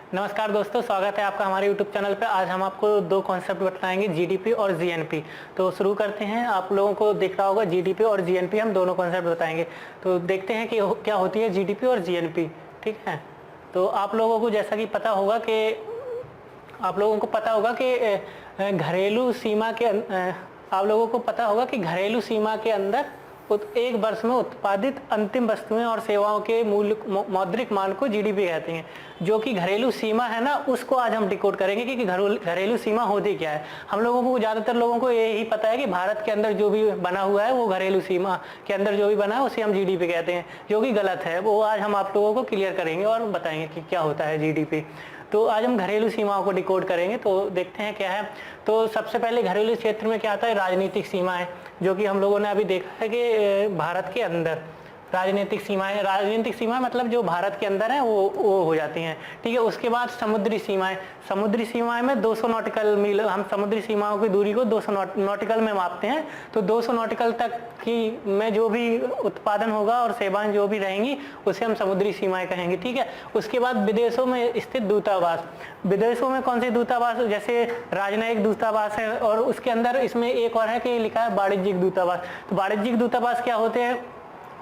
नमस्कार दोस्तों, स्वागत है आपका हमारे YouTube चैनल पे। आज हम आपको दो कॉन्सेप्ट बताएंगे, जीडीपी और जीएनपी। तो शुरू करते हैं। आप लोगों को दिख रहा होगा जीडीपी और जीएनपी, हम दोनों कॉन्सेप्ट बताएंगे। तो देखते हैं कि क्या होती है जीडीपी और जीएनपी। ठीक है, तो आप लोगों को जैसा कि पता होगा कि घरेलू सीमा के आप लोगों को पता होगा कि घरेलू सीमा के अंदर एक वर्ष में उत्पादित अंतिम वस्तुएं और सेवाओं के मूल्य मौद्रिक मान को जीडीपी कहते हैं। जो कि घरेलू सीमा है ना, उसको आज हम डिकोड करेंगे कि घरेलू सीमा होती क्या है। हम लोगों को, ज़्यादातर लोगों को यही पता है कि भारत के अंदर जो भी बना हुआ है वो घरेलू सीमा के अंदर जो भी बना है उसे हम जीडीपी कहते हैं, जो कि गलत है। वो आज हम आप लोगों को क्लियर करेंगे और बताएंगे कि क्या होता है जीडीपी। तो आज हम घरेलू सीमाओं को डिकोड करेंगे। तो देखते हैं क्या है। तो सबसे पहले घरेलू क्षेत्र में क्या आता है, राजनीतिक सीमाएं, जो कि हम लोगों ने अभी देखा है कि भारत के अंदर राजनीतिक सीमा मतलब जो भारत के अंदर है वो हो जाती हैं। ठीक है, उसके बाद समुद्री सीमाएं में 200 नॉटिकल मील, हम समुद्री सीमाओं की दूरी को 200 नॉटिकल में मापते हैं। तो 200 नॉटिकल तक की में जो भी उत्पादन होगा और सेवाएं जो भी रहेंगी उसे हम समुद्री सीमाएं कहेंगे। ठीक है, उसके बाद विदेशों में स्थित दूतावास। विदेशों में कौन से दूतावास, जैसे राजनयिक दूतावास है, और उसके अंदर इसमें एक और है कि लिखा है वाणिज्यिक दूतावास। तो वाणिज्यिक दूतावास क्या होते हैं?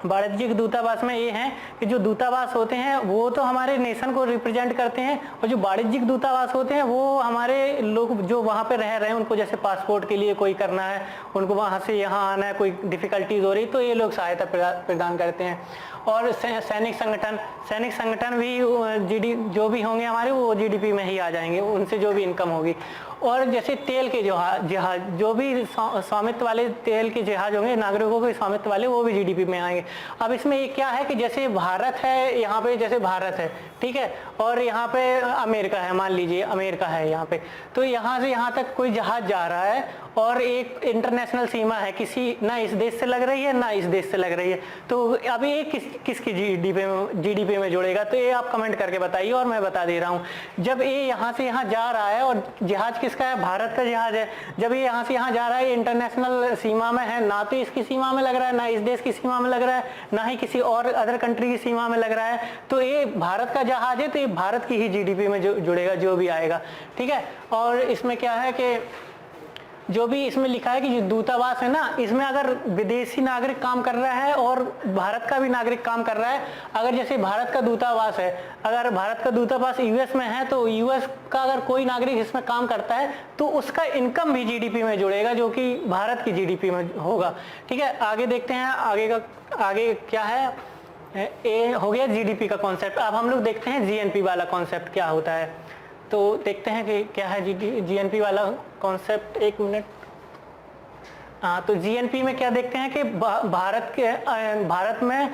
वाणिज्यिक दूतावास में ये है कि जो दूतावास होते हैं वो तो हमारे नेशन को रिप्रेजेंट करते हैं, और जो वाणिज्यिक दूतावास होते हैं वो हमारे लोग जो वहाँ पे रह रहे हैं, उनको जैसे पासपोर्ट के लिए कोई करना है, उनको वहाँ से यहाँ आना है, कोई डिफिकल्टीज हो रही, तो ये लोग सहायता प्रदान करते हैं। और सैनिक संगठन भी जो भी होंगे हमारे, वो जीडीपी में ही आ जाएंगे, उनसे जो भी इनकम होगी। और जैसे तेल के जहाज, जो भी स्वामित्व वाले तेल के जहाज होंगे, नागरिकों के स्वामित्व वाले, वो भी जीडीपी में आएंगे। अब इसमें ये क्या है कि जैसे भारत है यहाँ पे, जैसे भारत है, ठीक है, और यहाँ पे अमेरिका है, मान लीजिए अमेरिका है यहाँ पे, तो यहाँ से यहाँ तक कोई जहाज जा रहा है और एक इंटरनेशनल सीमा है, किसी ना इस देश से लग रही है ना इस देश से लग रही है, तो अभी ये किसकी जीडीपी में जुड़ेगा? तो ये आप कमेंट करके बताइए और मैं बता दे रहा हूँ। जब ये यहाँ से यहाँ जा रहा है, और जहाज किसका है? भारत का जहाज है। जब ये यहाँ से यहाँ जा रहा है, इंटरनेशनल सीमा में है, ना तो इसकी सीमा में लग रहा है, ना इस देश की सीमा में लग रहा है, ना ही किसी और अदर कंट्री की सीमा में लग रहा है, तो ये भारत का जहाज है, तो ये भारत की ही जीडीपी में जुड़ेगा जो भी आएगा। ठीक है, और इसमें क्या है कि जो भी इसमें लिखा है कि जो दूतावास है ना, इसमें अगर विदेशी नागरिक काम कर रहा है और भारत का भी नागरिक काम कर रहा है, अगर जैसे भारत का दूतावास है, अगर भारत का दूतावास यूएस में है, तो यूएस का अगर कोई नागरिक इसमें काम करता है तो उसका इनकम भी जीडीपी में जुड़ेगा, जो कि भारत की जीडीपी में होगा। ठीक है, आगे देखते हैं आगे क्या है। ये हो गया जीडीपी का कॉन्सेप्ट। अब हम लोग देखते हैं जीएनपी वाला कॉन्सेप्ट क्या होता है। तो देखते हैं कि क्या है जीएनपी वाला कॉन्सेप्ट। एक मिनट। हाँ, तो जीएनपी में क्या देखते हैं कि भारत में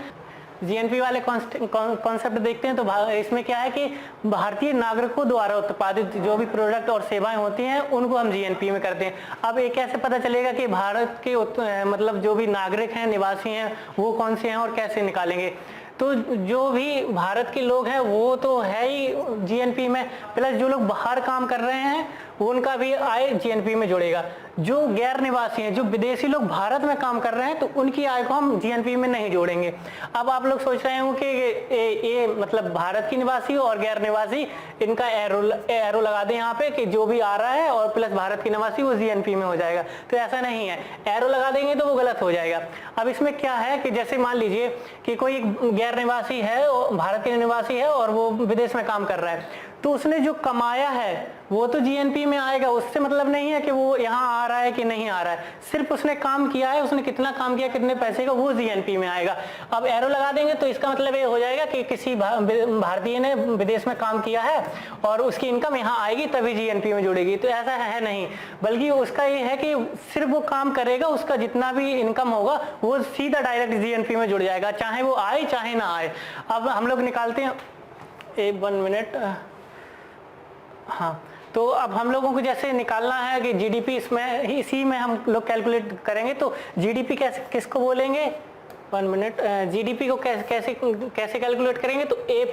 जीएनपी वाले कॉन्सेप्ट देखते हैं। तो इसमें क्या है कि भारतीय नागरिकों द्वारा उत्पादित जो भी प्रोडक्ट और सेवाएं होती हैं उनको हम जीएनपी में करते हैं। अब ये कैसे पता चलेगा कि भारत के मतलब जो भी नागरिक हैं, निवासी हैं, वो कौन से हैं और कैसे निकालेंगे? तो जो भी भारत के लोग हैं वो तो है ही जीएनपी में, प्लस जो लोग बाहर काम कर रहे हैं उनका भी आय जीएनपी में जुड़ेगा। जो गैर निवासी हैं, जो विदेशी लोग भारत में काम कर रहे हैं, तो उनकी आय को हम जीएनपी में नहीं जोड़ेंगे। अब आप लोग सोच रहे होंगे कि ये मतलब भारत की निवासी और गैर निवासी, इनका एरो लगा दें यहाँ पे कि जो भी आ रहा है और प्लस भारत की निवासी, वो जीएनपी में हो जाएगा। तो ऐसा नहीं है, एरो लगा देंगे तो वो गलत हो जाएगा। अब इसमें क्या है कि जैसे मान लीजिए कि कोई गैर निवासी है, भारत के निवासी है और वो विदेश में काम कर रहा है, तो उसने जो कमाया है वो तो जीएनपी में आएगा। उससे मतलब नहीं है कि वो यहाँ आ रहा है कि नहीं आ रहा है, सिर्फ उसने काम किया है, उसने कितना काम किया, कितने पैसे का, वो जीएनपी में आएगा। अब एरो लगा देंगे तो इसका मतलब ये हो जाएगा कि किसी भारतीय ने विदेश में काम किया है और उसकी इनकम यहाँ आएगी तभी जीएनपी में जुड़ेगी। तो ऐसा है नहीं, बल्कि उसका ये है कि सिर्फ वो काम करेगा, उसका जितना भी इनकम होगा वो सीधा डायरेक्ट जीएनपी में जुड़ जाएगा, चाहे वो आए चाहे ना आए। अब हम लोग निकालते हैं, 1 मिनट। हाँ, तो अब हम लोगों को जैसे निकालना है कि जीडीपी, इसमें इसी में हम लोग कैलकुलेट करेंगे। तो जीडीपी किसको बोलेंगे? 1 मिनट। जीडीपी को कैसे कैलकुलेट करेंगे? तो A+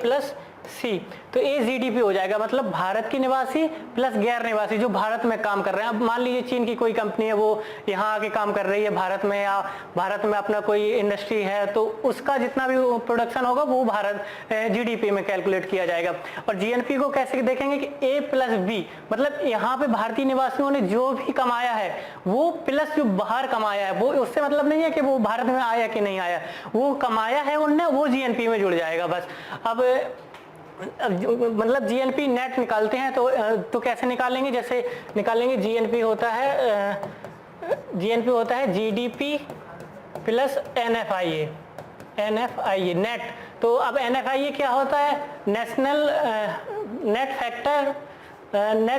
सी, तो ए जीडीपी हो जाएगा, मतलब भारत की निवासी प्लस गैर निवासी जो भारत में काम कर रहे हैं। अब मान लीजिए चीन की कोई कंपनी है, वो यहाँ आके काम कर रही है भारत में, या भारत में अपना कोई इंडस्ट्री है, तो उसका जितना भी प्रोडक्शन होगा वो भारत जीडीपी में कैलकुलेट किया जाएगा। और जीएनपी को कैसे देखेंगे कि ए प्लस बी, मतलब यहाँ पे भारतीय निवासियों ने जो भी कमाया है वो प्लस जो बाहर कमाया है, वो उससे मतलब नहीं है कि वो भारत में आया कि नहीं आया, वो कमाया है उनने, वो जीएनपी में जुड़ जाएगा बस। अब मतलब जीएनपी नेट निकालते हैं तो कैसे निकालेंगे, जैसे निकालेंगे जीएनपी होता है जीडीपी प्लस एनएफआईए नेट। तो अब एनएफआईए क्या होता है, national net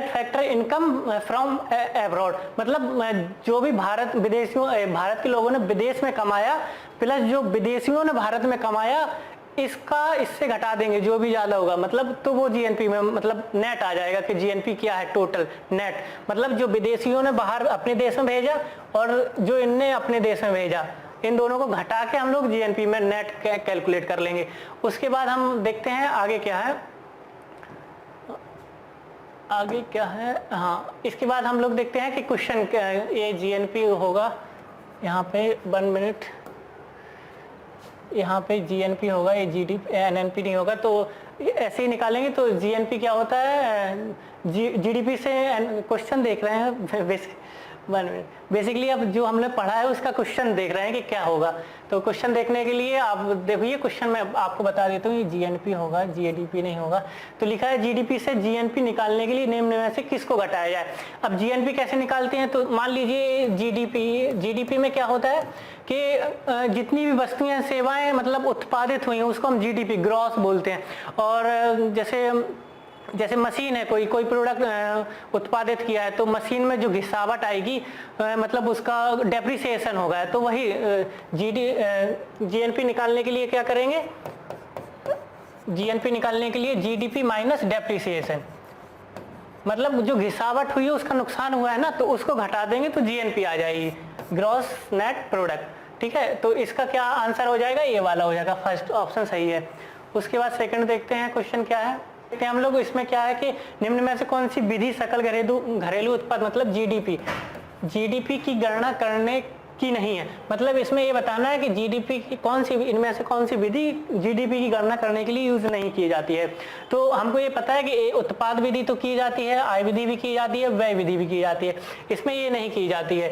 factor income from abroad, मतलब जो भी भारत के लोगों ने विदेश में कमाया प्लस जो विदेशियों ने भारत में कमाया, इससे घटा देंगे जो भी ज्यादा होगा, मतलब तो वो जीएनपी में मतलब नेट आ जाएगा कि जीएनपी क्या है, टोटल नेट, मतलब जो विदेशियों ने बाहर अपने देश में भेजा और जो इनने अपने देश में भेजा, इन दोनों को घटा के हम लोग जीएनपी में नेट कैलकुलेट कर लेंगे। उसके बाद हम देखते हैं आगे क्या है, हाँ इसके बाद हम लोग देखते हैं कि क्वेश्चन ये जीएनपी होगा, यहाँ पे 1 मिनट, यहाँ पे जीएनपी होगा, ये जीडीपी एनएनपी नहीं होगा, तो ऐसे ही निकालेंगे। तो जीएनपी क्या होता है, जीडीपी से क्वेश्चन देख रहे हैं बेसिकली अब जो हमने पढ़ा है उसका क्वेश्चन देख रहे हैं कि क्या होगा। तो क्वेश्चन देखने के लिए आप देखिए, क्वेश्चन मैं आपको बता देता हूँ, ये जीएनपी होगा, जीडीपी नहीं होगा। तो लिखा है जीडीपी से जीएनपी निकालने के लिए निम्न में से किसको घटाया जाए। अब जीएनपी कैसे निकालते हैं, तो मान लीजिए जीडीपी में क्या होता है कि जितनी भी वस्तुएं सेवाएं मतलब उत्पादित हुई हैं उसको हम जीडीपी ग्रॉस बोलते हैं। और जैसे मशीन है, कोई प्रोडक्ट उत्पादित किया है, तो मशीन में जो घिसावट आएगी मतलब उसका डेप्रिसिएशन होगा, तो वही जीएनपी निकालने के लिए क्या करेंगे, जीएनपी निकालने के लिए जीडीपी माइनस डेप्रिसिएशन, मतलब जो घिसावट हुई है उसका नुकसान हुआ है ना, तो उसको घटा देंगे तो जीएनपी आ जाएगी, ग्रॉस नेट प्रोडक्ट। ठीक है, तो इसका क्या आंसर हो जाएगा, ये वाला हो जाएगा, फर्स्ट ऑप्शन सही है। उसके बाद सेकंड देखते हैं क्वेश्चन क्या है, हम लोग इसमें क्या है कि निम्न में से कौन सी विधि सकल घरेलू उत्पाद मतलब जीडीपी की गणना करने की नहीं है। मतलब इसमें ये बताना है कि जीडीपी की इनमें से कौन सी विधि जीडीपी की गणना करने के लिए यूज नहीं की जाती है। तो हमको ये पता है कि उत्पाद विधि तो की जाती है, आय विधि भी की जाती है, व्यय विधि भी की जाती है, इसमें ये नहीं की जाती है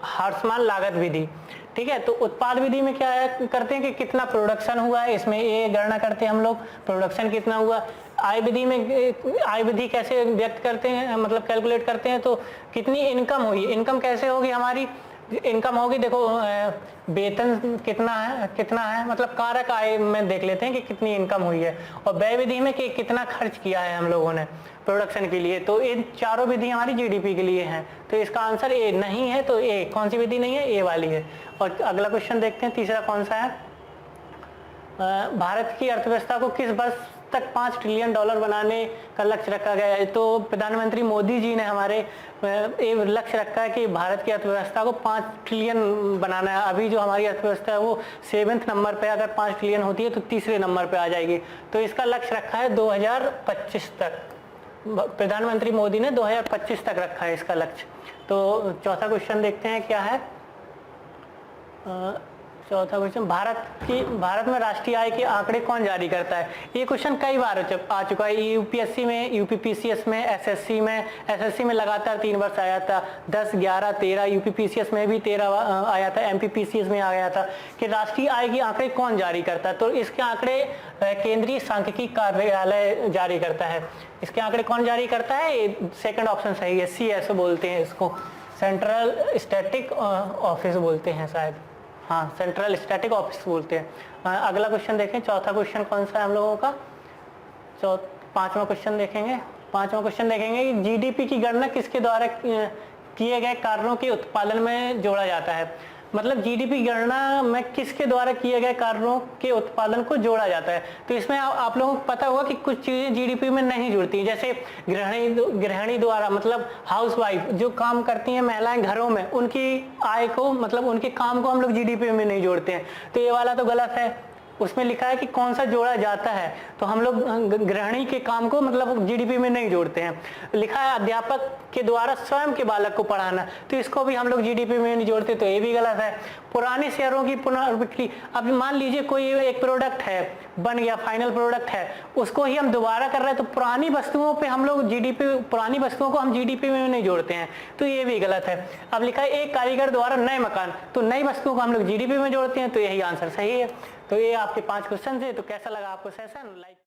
ह्रासमान लागत विधि। ठीक है, तो उत्पाद विधि में क्या है करते हैं कि कितना प्रोडक्शन हुआ है, इसमें ये गणना करते हैं हम लोग, प्रोडक्शन कितना हुआ। आय विधि कैसे व्यक्त करते हैं, मतलब कैलकुलेट करते हैं, तो कितनी इनकम हुई, इनकम कैसे होगी, हमारी इनकम होगी, देखो वेतन कितना है मतलब कारक आय में देख लेते हैं कि कितनी इनकम हुई है, और व्यय विधि में कि कितना खर्च किया है हम लोगों ने प्रोडक्शन के लिए। तो इन चारों विधि हमारी जीडीपी के लिए हैं, तो इसका आंसर ए नहीं है। तो ए कौन सी विधि नहीं है, ए वाली है। और अगला क्वेश्चन देखते हैं, तीसरा कौन सा है, भारत की अर्थव्यवस्था को किस वर्ष तक $5 ट्रिलियन बनाने का लक्ष्य रखा गया है। तो प्रधानमंत्री मोदी जी ने हमारे एक लक्ष्य रखा है कि भारत की अर्थव्यवस्था को 5 ट्रिलियन बनाना है। अभी जो हमारी अर्थव्यवस्था है वो 7वें नंबर पे, अगर 5 ट्रिलियन होती है तो तीसरे नंबर पे आ जाएगी। तो इसका लक्ष्य रखा है 2025 तक, प्रधानमंत्री मोदी ने 2025 तक रखा है इसका लक्ष्य। तो चौथा क्वेश्चन देखते हैं क्या है, चौथा क्वेश्चन, भारत में राष्ट्रीय आय के आंकड़े कौन जारी करता है। ये क्वेश्चन कई बार आ चुका है, यूपीएससी में, यूपीपीसीएस में, एसएससी में लगातार 3 वर्ष आया था, 10, 11, 13, यूपीपीसीएस में भी 13 आया था, एमपीपीसीएस में आ गया था कि राष्ट्रीय आय के आंकड़े कौन जारी करता है। तो इसके आंकड़े केंद्रीय सांख्यिकी कार्यालय जारी करता है। इसके आंकड़े कौन जारी करता है, सेकंड ऑप्शन सही है, सीएसओ बोलते हैं इसको, सेंट्रल स्टैटिक ऑफिस बोलते हैं शायद, हाँ सेंट्रल स्टैटिक ऑफिस बोलते हैं। अगला क्वेश्चन देखें, चौथा क्वेश्चन कौन सा है हम लोगों का, पांचवा क्वेश्चन देखेंगे कि जीडीपी की गणना किसके द्वारा किए गए कार्यों के उत्पादन में जोड़ा जाता है। मतलब जीडीपी गणना में किसके द्वारा किए गए कार्यों के उत्पादन को जोड़ा जाता है। तो इसमें आप लोगों को पता होगा कि कुछ चीजें जीडीपी में नहीं जुड़ती, जैसे गृहिणी द्वारा मतलब हाउसवाइफ जो काम करती हैं महिलाएं घरों में, उनकी आय को मतलब उनके काम को हम लोग जीडीपी में नहीं जोड़ते हैं। तो ये वाला तो गलत है, उसमें लिखा है कि कौन सा जोड़ा जाता है, तो हम लोग गृहिणी के काम को मतलब जीडीपी में नहीं जोड़ते हैं। लिखा है अध्यापक के द्वारा स्वयं के बालक को पढ़ाना, तो इसको भी हम लोग जीडीपी में नहीं जोड़ते, तो ये भी गलत है। पुराने शेयरों की पुनर्बिक्री, अब मान लीजिए कोई एक प्रोडक्ट है, बन गया, फाइनल प्रोडक्ट है, उसको ही हम दोबारा कर रहे हैं, तो पुरानी वस्तुओं पे हम लोग जीडीपी, पुरानी वस्तुओं को हम जीडीपी में नहीं जोड़ते हैं, तो ये भी गलत है। अब लिखा है एक कारीगर द्वारा नए मकान, तो नई वस्तुओं को हम लोग जीडीपी में जोड़ते हैं, तो यही आंसर सही है। तो ये आपके 5 क्वेश्चन थे। तो कैसा लगा आपको सेशन? लाइक